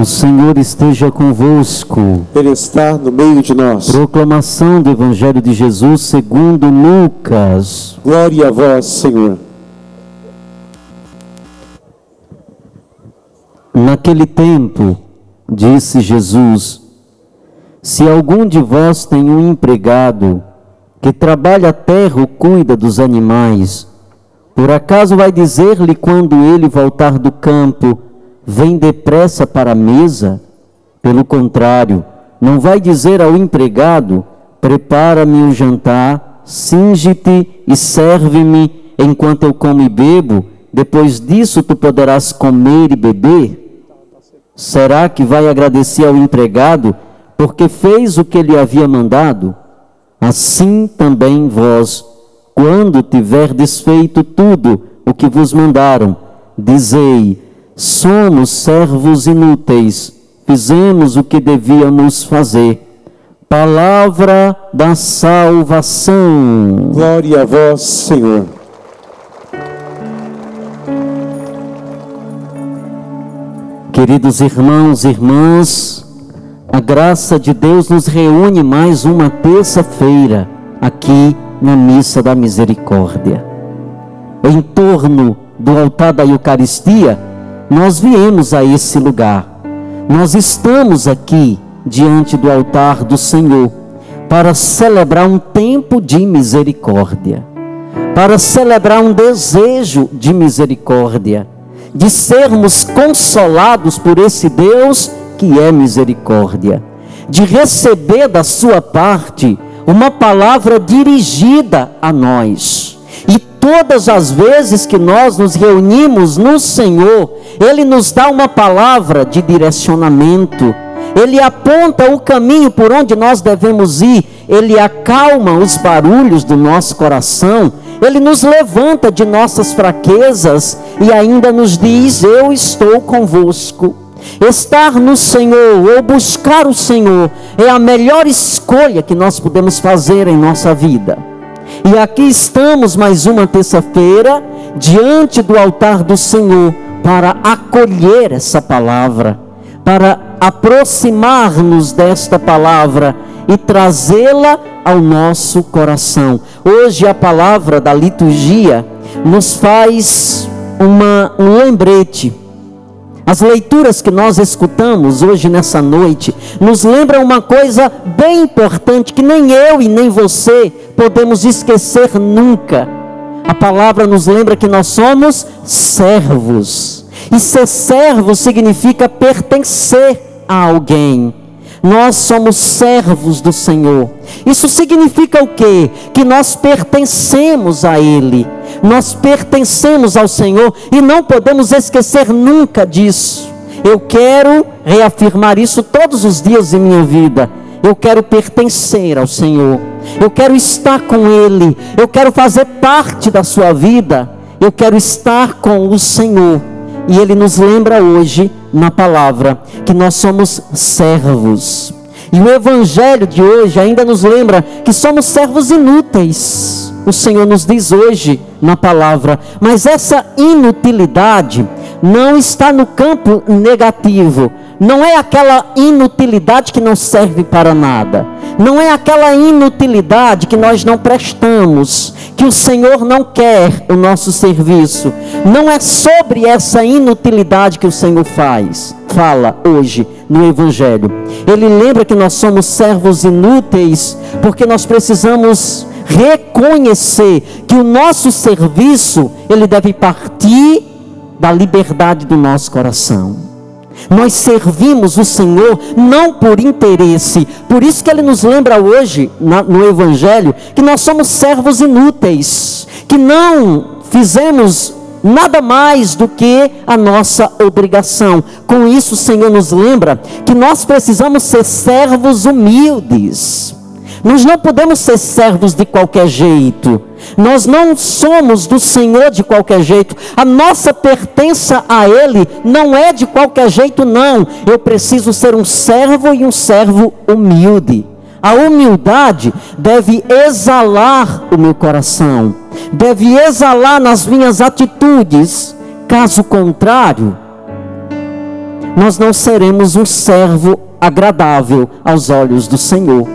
O Senhor esteja convosco. Ele está no meio de nós. Proclamação do Evangelho de Jesus segundo Lucas. Glória a vós, Senhor. Naquele tempo, disse Jesus: se algum de vós tem um empregado que trabalha a terra ou cuida dos animais, por acaso vai dizer-lhe quando ele voltar do campo: vem depressa para a mesa? Pelo contrário, não vai dizer ao empregado: prepara-me um jantar, cinge-te e serve-me enquanto eu como e bebo, depois disso tu poderás comer e beber? Será que vai agradecer ao empregado porque fez o que ele havia mandado? Assim também vós, quando tiverdes feito tudo o que vos mandaram, dizei: somos servos inúteis, fizemos o que devíamos fazer. Palavra da salvação. Glória a vós, Senhor. Queridos irmãos e irmãs, a graça de Deus nos reúne mais uma terça-feira aqui na Missa da Misericórdia. Em torno do altar da Eucaristia, nós viemos a esse lugar. Nós estamos aqui diante do altar do Senhor para celebrar um tempo de misericórdia, para celebrar um desejo de misericórdia, de sermos consolados por esse Deus que é misericórdia, de receber da sua parte uma palavra dirigida a nós. E todas as vezes que nós nos reunimos no Senhor, Ele nos dá uma palavra de direcionamento, Ele aponta o caminho por onde nós devemos ir, Ele acalma os barulhos do nosso coração, Ele nos levanta de nossas fraquezas e ainda nos diz: eu estou convosco. Estar no Senhor ou buscar o Senhor é a melhor escolha que nós podemos fazer em nossa vida. E aqui estamos mais uma terça-feira diante do altar do Senhor para acolher essa palavra, para aproximar-nos desta palavra e trazê-la ao nosso coração. Hoje a palavra da liturgia nos faz um lembrete. As leituras que nós escutamos hoje nessa noite nos lembram uma coisa bem importante que nem eu e nem você podemos esquecer nunca. A palavra nos lembra que nós somos servos. E ser servo significa pertencer a alguém. Nós somos servos do Senhor. Isso significa o quê? Que nós pertencemos a Ele. Nós pertencemos ao Senhor e não podemos esquecer nunca disso. Eu quero reafirmar isso todos os dias em minha vida. Eu quero pertencer ao Senhor. Eu quero estar com Ele. Eu quero fazer parte da sua vida. Eu quero estar com o Senhor. E Ele nos lembra hoje, na palavra, que nós somos servos. E o Evangelho de hoje ainda nos lembra que somos servos inúteis. O Senhor nos diz hoje na palavra, mas essa inutilidade não está no campo negativo. Não é aquela inutilidade que não serve para nada. Não é aquela inutilidade que nós não prestamos, que o Senhor não quer o nosso serviço. Não é sobre essa inutilidade que o Senhor fala hoje no Evangelho. Ele lembra que nós somos servos inúteis, porque nós precisamos reconhecer que o nosso serviço, ele deve partir da liberdade do nosso coração. Nós servimos o Senhor não por interesse. Por isso que Ele nos lembra hoje no Evangelho que nós somos servos inúteis, que não fizemos nada mais do que a nossa obrigação. Com isso o Senhor nos lembra que nós precisamos ser servos humildes. Nós não podemos ser servos de qualquer jeito. Nós não somos do Senhor de qualquer jeito. A nossa pertença a Ele não é de qualquer jeito, não. Eu preciso ser um servo e um servo humilde. A humildade deve exalar o meu coração, deve exalar nas minhas atitudes. Caso contrário, nós não seremos um servo agradável aos olhos do Senhor.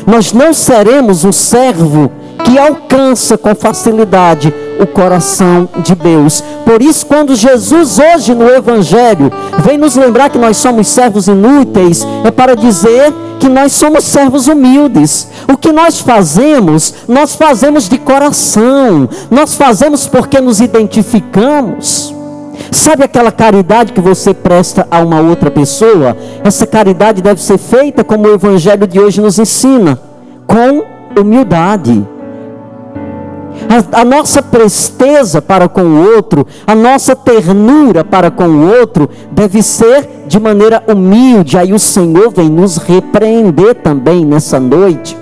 Nós não seremos um servo que alcança com facilidade o coração de Deus. Por isso, quando Jesus hoje no Evangelho vem nos lembrar que nós somos servos inúteis, é para dizer que nós somos servos humildes. O que nós fazemos de coração, nós fazemos porque nos identificamos. Sabe aquela caridade que você presta a uma outra pessoa? Essa caridade deve ser feita como o Evangelho de hoje nos ensina, com humildade. A nossa presteza para com o outro, a nossa ternura para com o outro, deve ser de maneira humilde. Aí o Senhor vem nos repreender também nessa noite,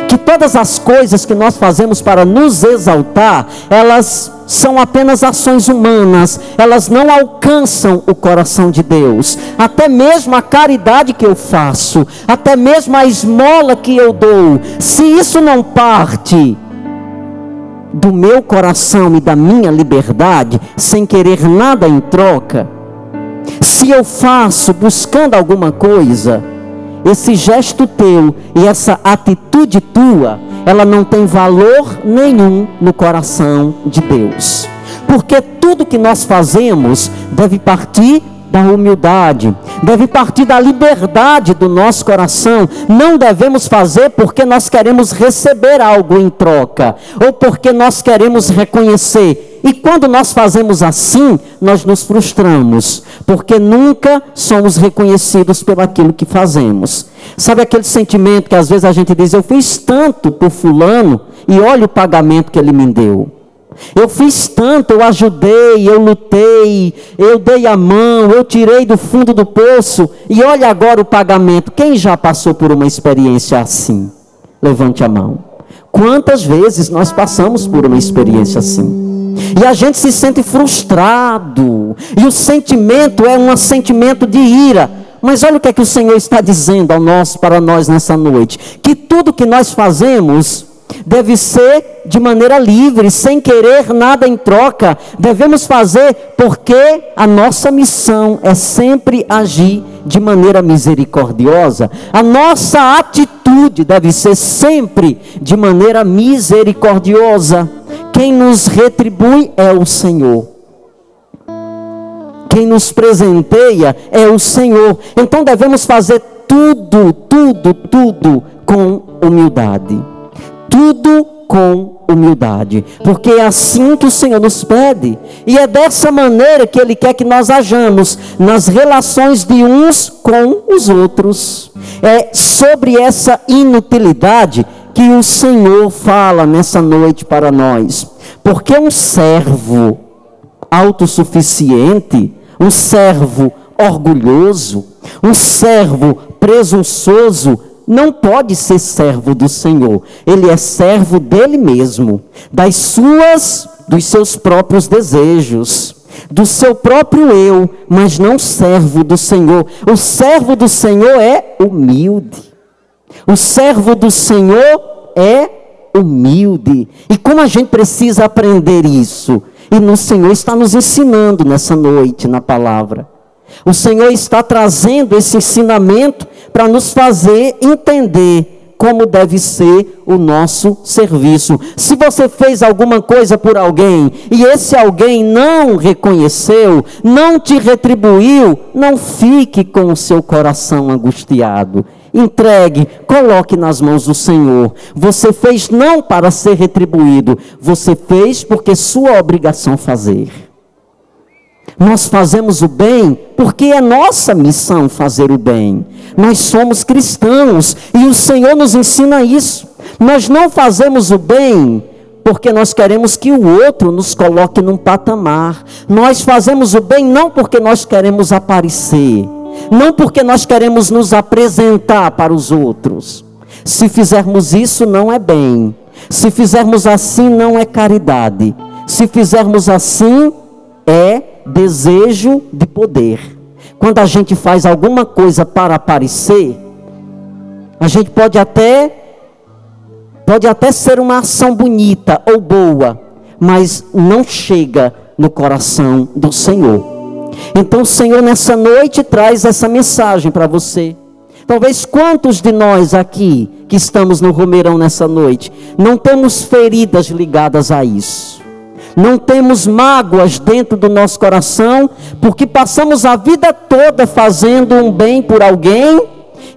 que todas as coisas que nós fazemos para nos exaltar, elas são apenas ações humanas, elas não alcançam o coração de Deus. Até mesmo a caridade que eu faço, até mesmo a esmola que eu dou, se isso não parte do meu coração e da minha liberdade, sem querer nada em troca, se eu faço buscando alguma coisa, esse gesto teu e essa atitude tua, ela não tem valor nenhum no coração de Deus. Porque tudo que nós fazemos deve partir da humildade, deve partir da liberdade do nosso coração. Não devemos fazer porque nós queremos receber algo em troca, ou porque nós queremos reconhecer. E quando nós fazemos assim, nós nos frustramos, porque nunca somos reconhecidos pelo aquilo que fazemos. Sabe aquele sentimento que às vezes a gente diz: eu fiz tanto por fulano e olha o pagamento que ele me deu. Eu fiz tanto, eu ajudei, eu lutei, eu dei a mão, eu tirei do fundo do poço e olha agora o pagamento. Quem já passou por uma experiência assim? Levante a mão. Quantas vezes nós passamos por uma experiência assim? E a gente se sente frustrado, e o sentimento é um sentimento de ira. Mas olha o que é que o Senhor está dizendo para nós nessa noite: que tudo que nós fazemos deve ser de maneira livre, sem querer nada em troca. Devemos fazer porque a nossa missão é sempre agir de maneira misericordiosa. A nossa atitude deve ser sempre de maneira misericordiosa. Quem nos retribui é o Senhor. Quem nos presenteia é o Senhor. Então devemos fazer tudo com humildade. Tudo com humildade, porque é assim que o Senhor nos pede, e é dessa maneira que Ele quer que nós hajamos nas relações de uns com os outros. É sobre essa inutilidade que o Senhor fala nessa noite para nós, porque um servo autossuficiente, um servo orgulhoso, um servo presunçoso, não pode ser servo do Senhor. Ele é servo dele mesmo, dos seus próprios desejos, do seu próprio eu, mas não servo do Senhor. O servo do Senhor é humilde. O servo do Senhor é humilde. E como a gente precisa aprender isso? E o Senhor está nos ensinando nessa noite na palavra. O Senhor está trazendo esse ensinamento para nos fazer entender como deve ser o nosso serviço. Se você fez alguma coisa por alguém e esse alguém não reconheceu, não te retribuiu, não fique com o seu coração angustiado. Entregue, coloque nas mãos do Senhor. Você fez não para ser retribuído, você fez porque sua obrigação fazer. Nós fazemos o bem porque é nossa missão fazer o bem. Nós somos cristãos e o Senhor nos ensina isso. Nós não fazemos o bem porque nós queremos que o outro nos coloque num patamar. Nós fazemos o bem não porque nós queremos aparecer, não porque nós queremos nos apresentar para os outros. Se fizermos isso, não é bem. Se fizermos assim, não é caridade. Se fizermos assim, é desejo de poder. Quando a gente faz alguma coisa para aparecer, a gente pode até ser uma ação bonita ou boa, mas não chega no coração do Senhor. Então o Senhor nessa noite traz essa mensagem para você. Talvez quantos de nós aqui, que estamos no Romeirão nessa noite, não temos feridas ligadas a isso. Não temos mágoas dentro do nosso coração, porque passamos a vida toda fazendo um bem por alguém,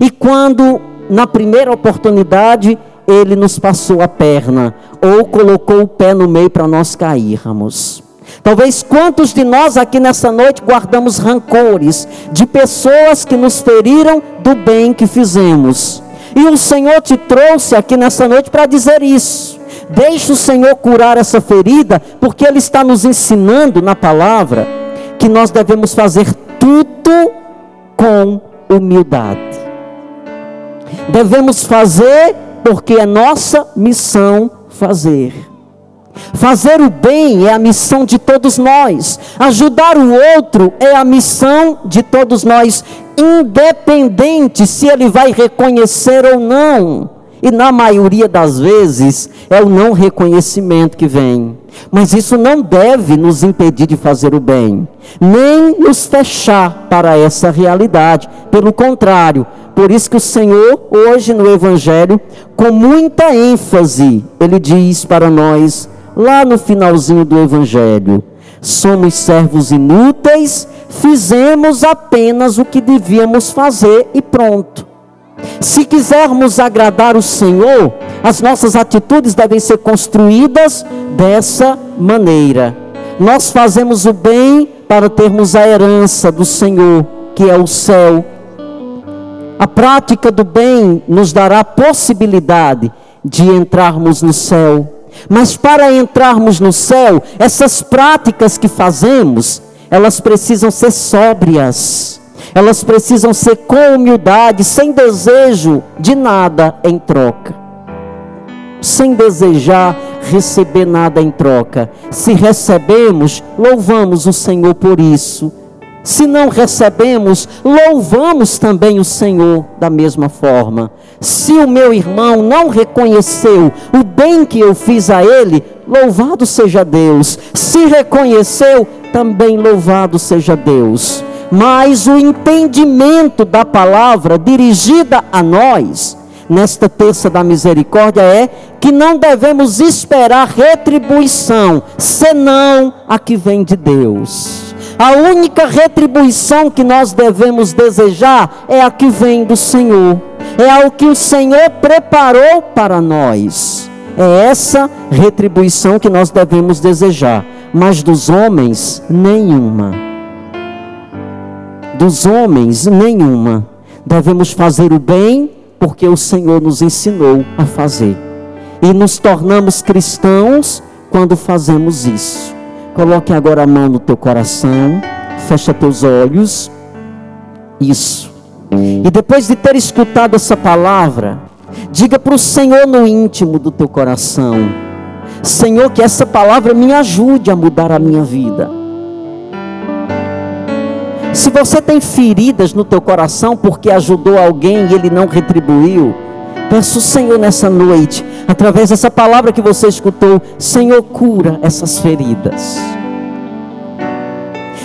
e quando, na primeira oportunidade, ele nos passou a perna, ou colocou o pé no meio para nós cairmos. Talvez quantos de nós aqui nessa noite guardamos rancores de pessoas que nos feriram do bem que fizemos. E o Senhor te trouxe aqui nessa noite para dizer isso. Deixe o Senhor curar essa ferida, porque Ele está nos ensinando na palavra que nós devemos fazer tudo com humildade. Devemos fazer porque é nossa missão fazer. Fazer o bem é a missão de todos nós. Ajudar o outro é a missão de todos nós, independente se ele vai reconhecer ou não. E na maioria das vezes é o não reconhecimento que vem. Mas isso não deve nos impedir de fazer o bem, nem nos fechar para essa realidade. Pelo contrário, por isso que o Senhor hoje no Evangelho, com muita ênfase, Ele diz para nós, lá no finalzinho do Evangelho: somos servos inúteis, fizemos apenas o que devíamos fazer e pronto. Se quisermos agradar o Senhor, as nossas atitudes devem ser construídas dessa maneira. Nós fazemos o bem para termos a herança do Senhor, que é o céu. A prática do bem nos dará a possibilidade de entrarmos no céu. Mas para entrarmos no céu, essas práticas que fazemos, elas precisam ser sóbrias. Elas precisam ser com humildade, sem desejo de nada em troca. Sem desejar receber nada em troca. Se recebemos, louvamos o Senhor por isso. Se não recebemos, louvamos também o Senhor da mesma forma. Se o meu irmão não reconheceu o bem que eu fiz a ele, louvado seja Deus. Se reconheceu, também louvado seja Deus. Mas o entendimento da palavra dirigida a nós, nesta terça da misericórdia, é que não devemos esperar retribuição, senão a que vem de Deus. A única retribuição que nós devemos desejar é a que vem do Senhor. É ao que o Senhor preparou para nós. É essa retribuição que nós devemos desejar. Mas dos homens, nenhuma. Dos homens, nenhuma. Devemos fazer o bem porque o Senhor nos ensinou a fazer. E nos tornamos cristãos quando fazemos isso. Coloque agora a mão no teu coração. Fecha teus olhos. Isso. E depois de ter escutado essa palavra, diga para o Senhor no íntimo do teu coração: Senhor, que essa palavra me ajude a mudar a minha vida. Se você tem feridas no teu coração porque ajudou alguém e ele não retribuiu, peço ao Senhor nessa noite, através dessa palavra que você escutou: Senhor, cura essas feridas.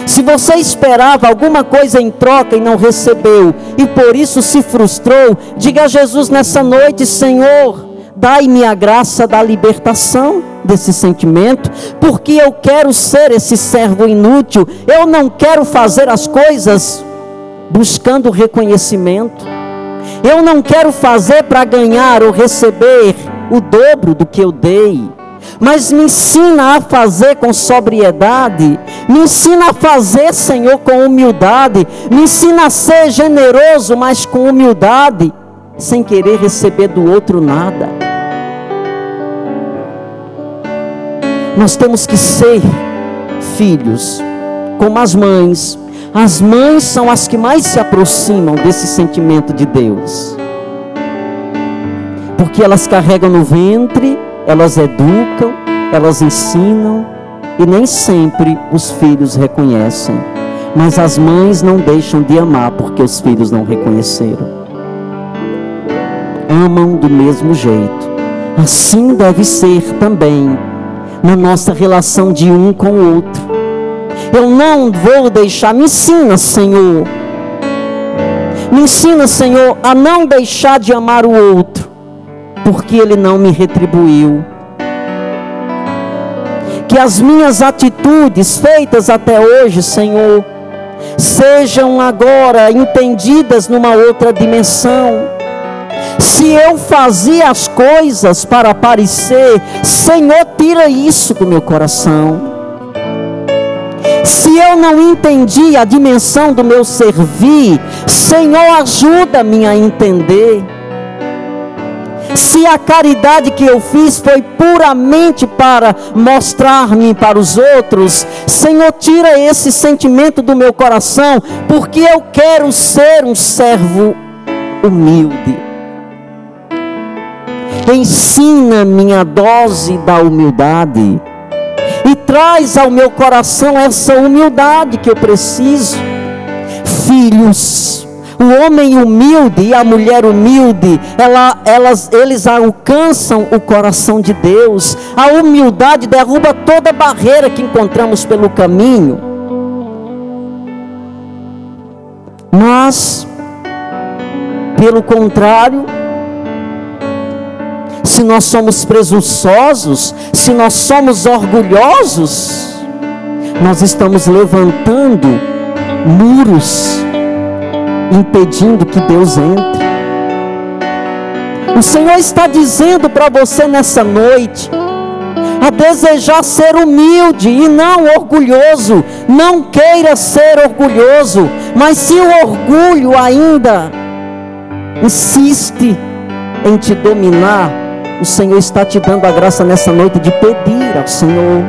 Se você esperava alguma coisa em troca e não recebeu, e por isso se frustrou, diga a Jesus nessa noite: Senhor, dai-me a graça da libertação desse sentimento, porque eu quero ser esse servo inútil. Eu não quero fazer as coisas buscando reconhecimento. Eu não quero fazer para ganhar ou receber o dobro do que eu dei. Mas me ensina a fazer com sobriedade. Me ensina a fazer, Senhor, com humildade. Me ensina a ser generoso, mas com humildade, sem querer receber do outro nada. Nós temos que ser filhos como as mães. As mães são as que mais se aproximam desse sentimento de Deus, porque elas carregam no ventre, elas educam, elas ensinam, e nem sempre os filhos reconhecem. Mas as mães não deixam de amar porque os filhos não reconheceram. Amam do mesmo jeito. Assim deve ser também na nossa relação de um com o outro. Eu não vou deixar. Me ensina, Senhor. Me ensina, Senhor, a não deixar de amar o outro, porque ele não me retribuiu. Que as minhas atitudes feitas até hoje, Senhor, sejam agora entendidas numa outra dimensão. Se eu fazia as coisas para aparecer, Senhor, tira isso do meu coração. Se eu não entendi a dimensão do meu servir, Senhor, ajuda-me a entender. Se a caridade que eu fiz foi puramente para mostrar-me para os outros, Senhor, tira esse sentimento do meu coração, porque eu quero ser um servo humilde. Ensina-me a dose da humildade e traz ao meu coração essa humildade que eu preciso. Filhos, o homem humilde e a mulher humilde, eles alcançam o coração de Deus. A humildade derruba toda barreira que encontramos pelo caminho. Mas, pelo contrário, se nós somos presunçosos, se nós somos orgulhosos, nós estamos levantando muros, impedindo que Deus entre. O Senhor está dizendo para você nessa noite, a desejar ser humilde e não orgulhoso. Não queira ser orgulhoso, mas se o orgulho ainda insiste em te dominar, o Senhor está te dando a graça nessa noite de pedir ao Senhor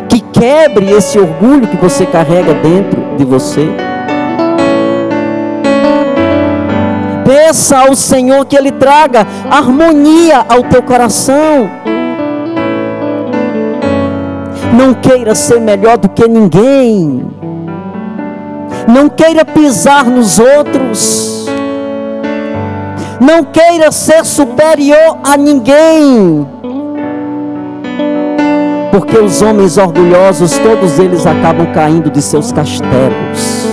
que quebre esse orgulho que você carrega dentro de você. Peça ao Senhor que Ele traga harmonia ao teu coração. Não queira ser melhor do que ninguém. Não queira pisar nos outros. Não queira ser superior a ninguém. Porque os homens orgulhosos, todos eles acabam caindo de seus castelos.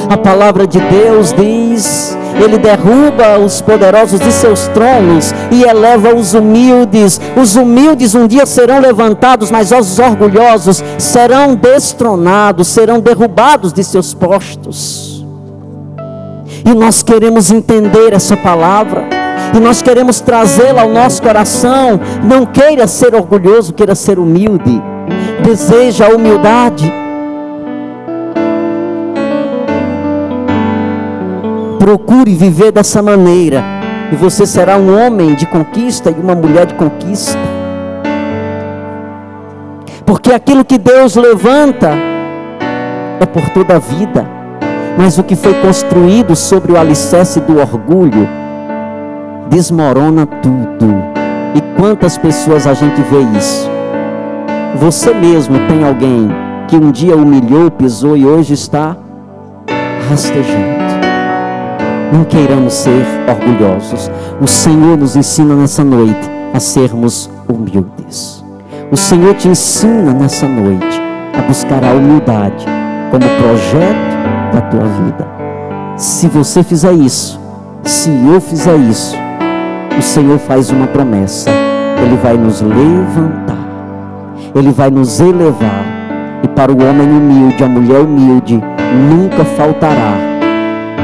A palavra de Deus diz: Ele derruba os poderosos de seus tronos e eleva os humildes. Os humildes um dia serão levantados, mas os orgulhosos serão destronados, serão derrubados de seus postos. E nós queremos entender essa palavra, e nós queremos trazê-la ao nosso coração. Não queira ser orgulhoso, queira ser humilde. Deseja a humildade. Procure viver dessa maneira, e você será um homem de conquista e uma mulher de conquista. Porque aquilo que Deus levanta é por toda a vida. Mas o que foi construído sobre o alicerce do orgulho desmorona tudo. E quantas pessoas a gente vê isso? Você mesmo tem alguém que um dia humilhou, pisou e hoje está rastejando. Não queiramos ser orgulhosos. O Senhor nos ensina nessa noite a sermos humildes. O Senhor te ensina nessa noite a buscar a humildade como projeto da tua vida. Se você fizer isso, se eu fizer isso, o Senhor faz uma promessa: Ele vai nos levantar, Ele vai nos elevar, e para o homem humilde, a mulher humilde, nunca faltará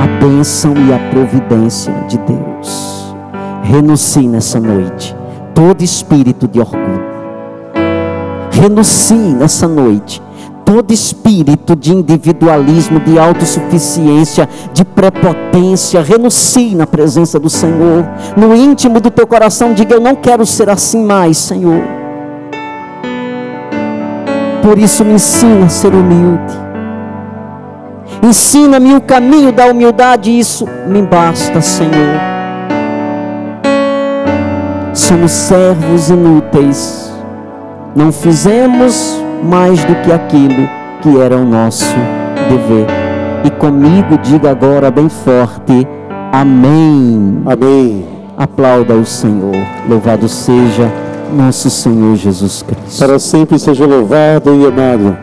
a bênção e a providência de Deus. Renuncie nessa noite todo espírito de orgulho. Renuncie nessa noite todo espírito de individualismo, de autossuficiência, de prepotência. Renuncie na presença do Senhor. No íntimo do teu coração, diga: eu não quero ser assim mais, Senhor. Por isso me ensina a ser humilde. Ensina-me o caminho da humildade. Isso me basta, Senhor. Somos servos inúteis. Não fizemos mais do que aquilo que era o nosso dever. E comigo diga agora bem forte: amém. Amém. Aplauda o Senhor. Louvado seja nosso Senhor Jesus Cristo. Para sempre seja louvado e amado.